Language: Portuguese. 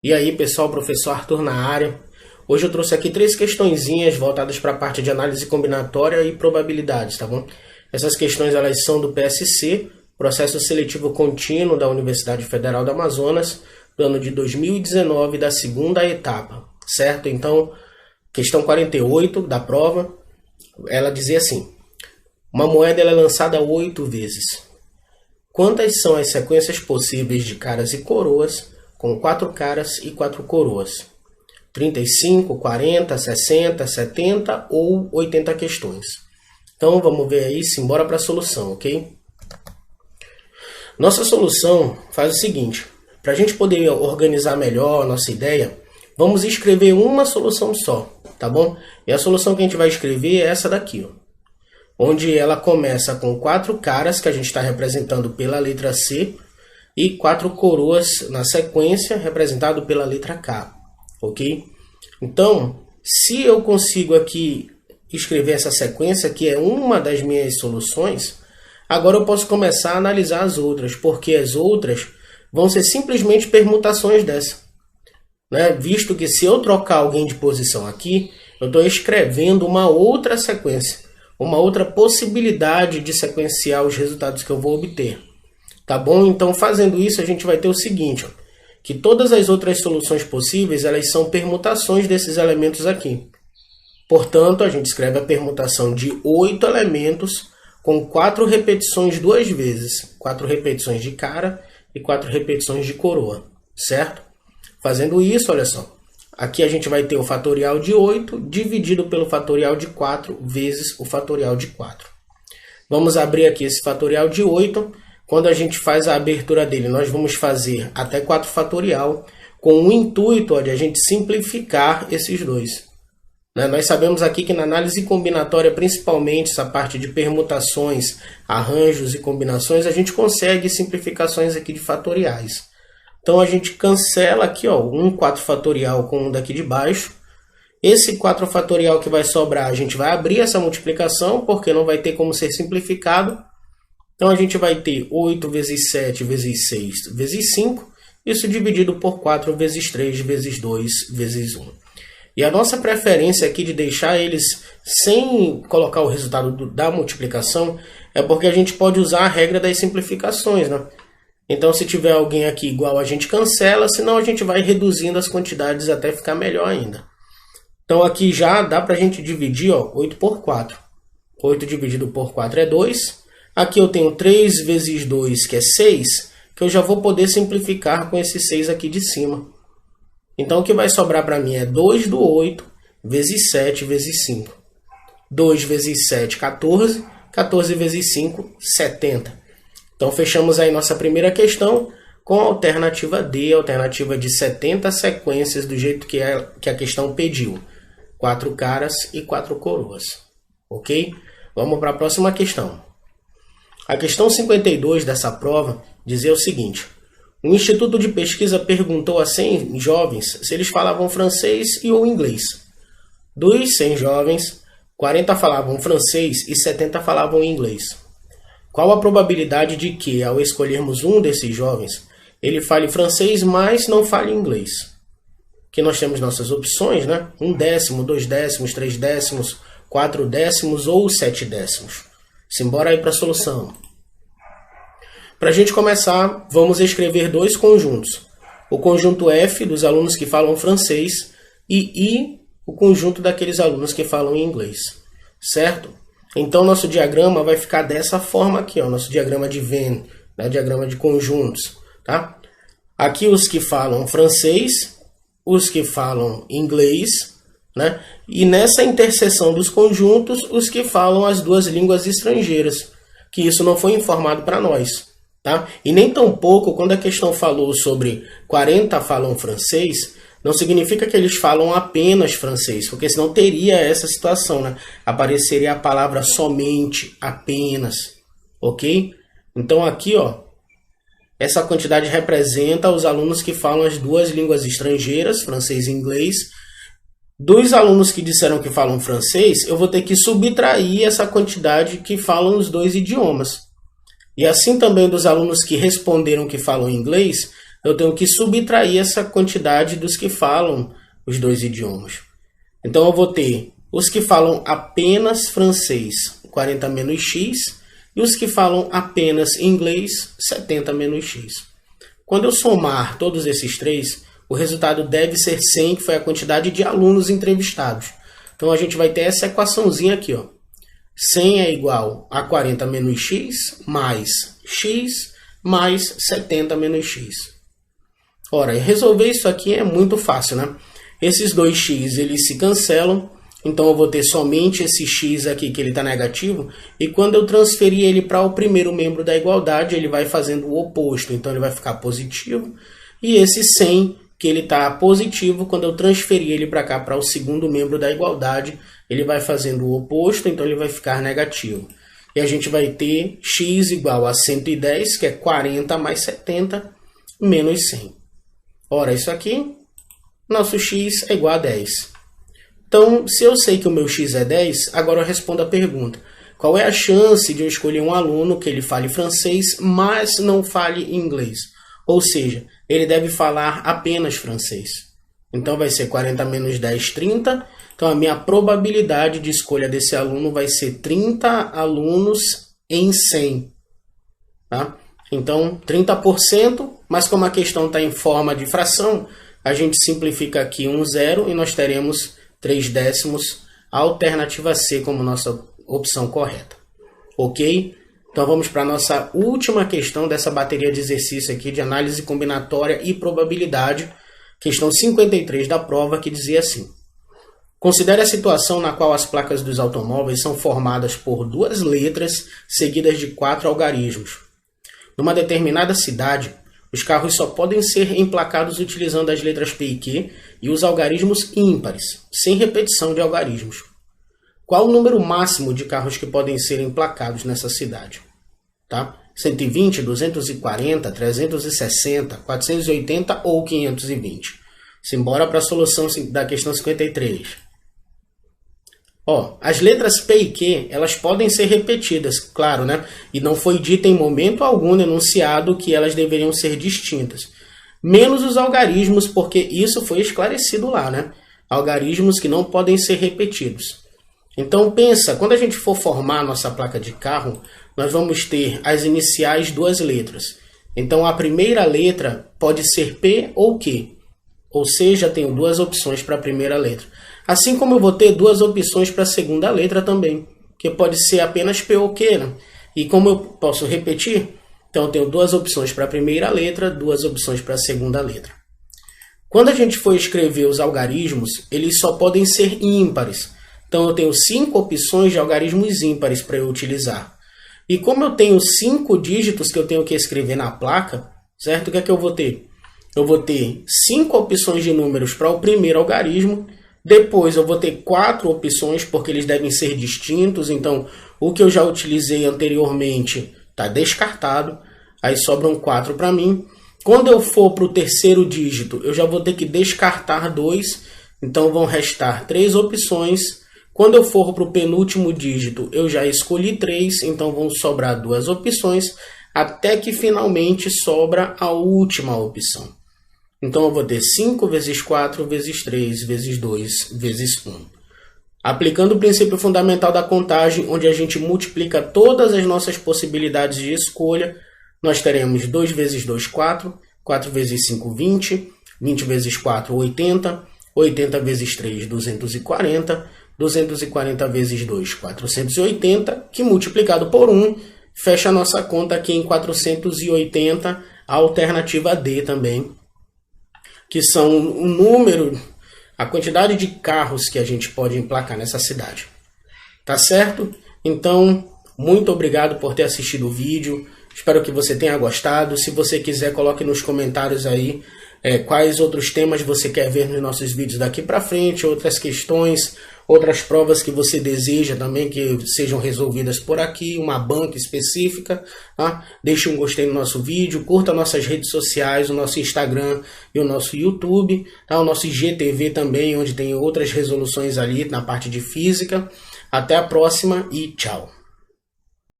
E aí, pessoal, professor Arthur na área. Hoje eu trouxe aqui 3 questõezinhas voltadas para a parte de análise combinatória e probabilidades, tá bom? Essas questões elas são do PSC, Processo Seletivo Contínuo da Universidade Federal do Amazonas, do ano de 2019, da segunda etapa, certo? Então, questão 48 da prova, ela dizia assim: uma moeda ela é lançada 8 vezes. Quantas são as sequências possíveis de caras e coroas com 4 caras e 4 coroas? 35, 40, 60, 70 ou 80 questões. Então vamos ver aí, simbora para a solução, ok? Nossa solução faz o seguinte: para a gente poder organizar melhor a nossa ideia, vamos escrever uma solução só, tá bom? E a solução que a gente vai escrever é essa daqui, ó, onde ela começa com 4 caras que a gente está representando pela letra C e 4 coroas na sequência representado pela letra K, ok? Então, se eu consigo aqui escrever essa sequência, que é uma das minhas soluções, agora eu posso começar a analisar as outras, porque as outras vão ser simplesmente permutações dessa, né? Visto que se eu trocar alguém de posição aqui, eu estou escrevendo uma outra sequência, uma outra possibilidade de sequenciar os resultados que eu vou obter. Tá bom? Então, fazendo isso, a gente vai ter o seguinte, ó, que todas as outras soluções possíveis, elas são permutações desses elementos aqui. Portanto, a gente escreve a permutação de 8 elementos com 4 repetições 2 vezes. 4 repetições de cara e 4 repetições de coroa, certo? Fazendo isso, olha só. Aqui a gente vai ter o fatorial de 8 dividido pelo fatorial de 4 vezes o fatorial de 4. Vamos abrir aqui esse fatorial de 8. Quando a gente faz a abertura dele, nós vamos fazer até 4 fatorial, com o intuito de a gente simplificar esses dois. Nós sabemos aqui que na análise combinatória, principalmente essa parte de permutações, arranjos e combinações, a gente consegue simplificações aqui de fatoriais. Então a gente cancela aqui, ó, um 4 fatorial com um daqui de baixo. Esse 4 fatorial que vai sobrar, a gente vai abrir essa multiplicação, porque não vai ter como ser simplificado. Então a gente vai ter 8 vezes 7 vezes 6 vezes 5, isso dividido por 4 vezes 3 vezes 2 vezes 1. E a nossa preferência aqui de deixar eles sem colocar o resultado da multiplicação é porque a gente pode usar a regra das simplificações, né? Então se tiver alguém aqui igual, a gente cancela, senão a gente vai reduzindo as quantidades até ficar melhor ainda. Então aqui já dá para a gente dividir, ó, 8 por 4. 8 dividido por 4 é 2. Aqui eu tenho 3 vezes 2, que é 6, que eu já vou poder simplificar com esse 6 aqui de cima. Então, o que vai sobrar para mim é 2 do 8 vezes 7 vezes 5. 2 vezes 7, 14. 14 vezes 5, 70. Então, fechamos aí nossa primeira questão com a alternativa D, a alternativa de 70 sequências, do jeito que a questão pediu. 4 caras e 4 coroas. Ok? Vamos para a próxima questão. A questão 52 dessa prova dizia o seguinte: um instituto de pesquisa perguntou a 100 jovens se eles falavam francês ou inglês. Dos 100 jovens, 40 falavam francês e 70 falavam inglês. Qual a probabilidade de que, ao escolhermos um desses jovens, ele fale francês, mas não fale inglês? Aqui nós temos nossas opções, né? 1 décimo, 2 décimos, 3 décimos, 4 décimos ou 7 décimos. Simbora aí para a solução. Para a gente começar, vamos escrever 2 conjuntos. O conjunto F dos alunos que falam francês e I, o conjunto daqueles alunos que falam inglês. Certo? Então, nosso diagrama vai ficar dessa forma aqui, ó, nosso diagrama de Venn, né, diagrama de conjuntos. Tá? Aqui os que falam francês, os que falam inglês, né? E nessa interseção dos conjuntos, os que falam as 2 línguas estrangeiras, que isso não foi informado para nós. Tá? E nem tão pouco, quando a questão falou sobre 40 falam francês, não significa que eles falam apenas francês, porque senão teria essa situação, né? Apareceria a palavra somente, apenas, ok? Então aqui, ó, essa quantidade representa os alunos que falam as 2 línguas estrangeiras, francês e inglês. Dos alunos que disseram que falam francês, eu vou ter que subtrair essa quantidade que falam os 2 idiomas. E assim também dos alunos que responderam que falam inglês, eu tenho que subtrair essa quantidade dos que falam os dois idiomas. Então eu vou ter os que falam apenas francês, 40 menos x, e os que falam apenas inglês, 70 menos x. Quando eu somar todos esses três, o resultado deve ser 100, que foi a quantidade de alunos entrevistados. Então a gente vai ter essa equaçãozinha aqui, ó. 100 é igual a 40 menos x mais 70 menos x. Ora, resolver isso aqui é muito fácil, né? Esses dois x eles se cancelam, então eu vou ter somente esse x aqui que ele está negativo, e quando eu transferir ele para o primeiro membro da igualdade, ele vai fazendo o oposto, então ele vai ficar positivo, e esse 100 que ele está positivo, quando eu transferir ele para cá, para o segundo membro da igualdade, ele vai fazendo o oposto, então ele vai ficar negativo. E a gente vai ter x igual a 110, que é 40 mais 70, menos 100. Ora, isso aqui, nosso x é igual a 10. Então, se eu sei que o meu x é 10, agora eu respondo a pergunta. Qual é a chance de eu escolher um aluno que ele fale francês, mas não fale inglês? Ou seja, ele deve falar apenas francês. Então vai ser 40 menos 10, 30. Então a minha probabilidade de escolha desse aluno vai ser 30 alunos em 100. Tá? Então 30%, mas como a questão está em forma de fração, a gente simplifica aqui um zero e nós teremos 3 décimos, a alternativa C como nossa opção correta. Ok? Então vamos para a nossa última questão dessa bateria de exercício aqui de análise combinatória e probabilidade, questão 53 da prova, que dizia assim: considere a situação na qual as placas dos automóveis são formadas por duas letras seguidas de 4 algarismos. Numa determinada cidade, os carros só podem ser emplacados utilizando as letras P e Q e os algarismos ímpares, sem repetição de algarismos. Qual o número máximo de carros que podem ser emplacados nessa cidade? Tá? 120, 240, 360, 480 ou 520? Simbora para a solução da questão 53. Ó, as letras P e Q, elas podem ser repetidas, claro, né? E não foi dito em momento algum no enunciado que elas deveriam ser distintas. Menos os algarismos, porque isso foi esclarecido lá, né? Algarismos que não podem ser repetidos. Então pensa, quando a gente for formar a nossa placa de carro, nós vamos ter as iniciais duas letras. Então a primeira letra pode ser P ou Q. Ou seja, tenho duas opções para a primeira letra. Assim como eu vou ter duas opções para a segunda letra também, que pode ser apenas P ou Q, né? E como eu posso repetir, então eu tenho duas opções para a primeira letra, duas opções para a segunda letra. Quando a gente for escrever os algarismos, eles só podem ser ímpares. Então eu tenho 5 opções de algarismos ímpares para eu utilizar. E como eu tenho 5 dígitos que eu tenho que escrever na placa, certo? O que é que eu vou ter? Eu vou ter 5 opções de números para o primeiro algarismo. Depois eu vou ter 4 opções, porque eles devem ser distintos. Então o que eu já utilizei anteriormente está descartado. Aí sobram 4 para mim. Quando eu for para o terceiro dígito, eu já vou ter que descartar 2. Então vão restar 3 opções. Quando eu for para o penúltimo dígito, eu já escolhi 3, então vão sobrar 2 opções, até que finalmente sobra a última opção. Então eu vou ter 5 vezes 4 vezes 3 vezes 2 vezes 1. Aplicando o princípio fundamental da contagem, onde a gente multiplica todas as nossas possibilidades de escolha, nós teremos 2 vezes 2, 4, 4 vezes 5, 20, 20 vezes 4, 80, 80 vezes 3, 240, 240 vezes 2, 480, que multiplicado por 1, fecha a nossa conta aqui em 480, a alternativa D também, que são o número, a quantidade de carros que a gente pode emplacar nessa cidade. Tá certo? Então, muito obrigado por ter assistido o vídeo, espero que você tenha gostado. Se você quiser, coloque nos comentários aí quais outros temas você quer ver nos nossos vídeos daqui para frente, outras questões, outras provas que você deseja também que sejam resolvidas por aqui, uma banca específica. Tá? Deixe um gostei no nosso vídeo, curta nossas redes sociais, o nosso Instagram e o nosso YouTube, tá? O nosso IGTV também, onde tem outras resoluções ali na parte de física. Até a próxima e tchau!